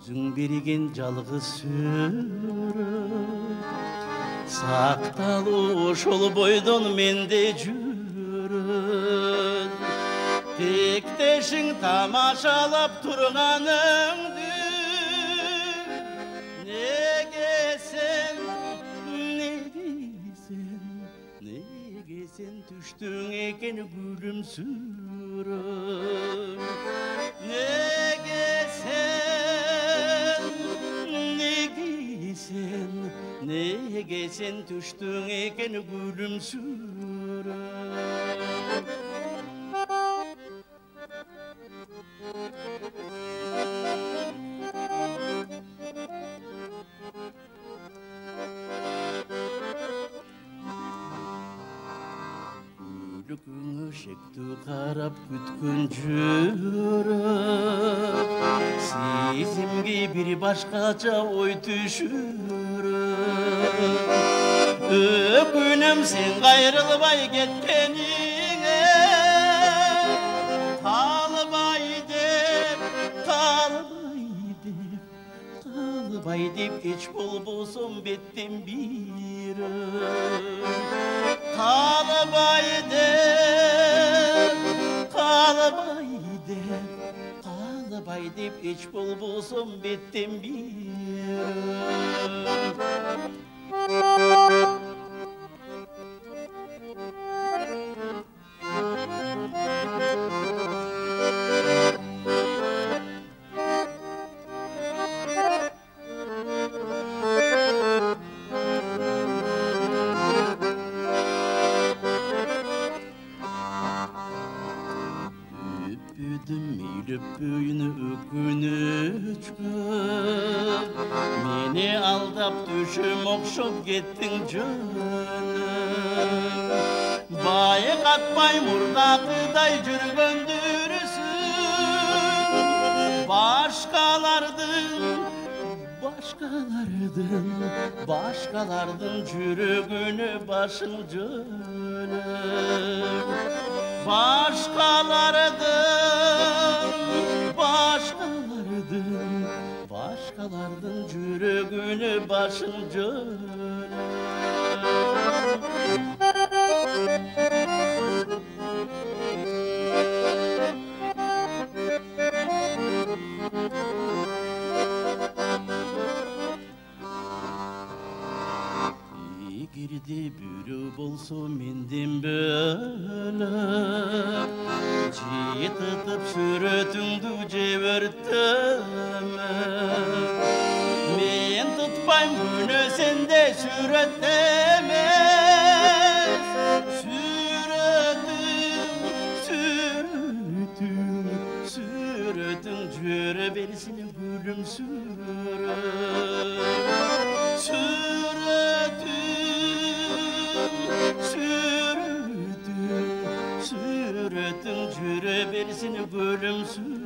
өзің берген жалғыз сүріп сақталу ошол бойдон менде жүрөт тектешиң тамашалап турганыңды неге сен түштүң экен күлүмсүрөп неге сен түштүң экен күлүмсүрөп Күлкүңө шектүү карап күткөн жүрөк сезимге бир башкача ой түшүрөт өкүнөм сен кайрылбай кеткениңе калбай деп эч болбосом беттен бирөк калбай деп эч болбосом беттен бирөк Öpüyünü ökünüçkö Meni aldap düşüm okşop gettin jönüm Bayı katmay murdakıday jürgöndürüsün Başkalardın jürögünü başın jönüm Başkalardın jürögünü başın jönüm Girdi bürü bolso mendin bölüp Jititip sürötüңdü jebörttömö Men tutpayım günü sende süröt emez Sürötüң jüre bersin gülümsüröp Sürötüң jüre bersin gülümsüröp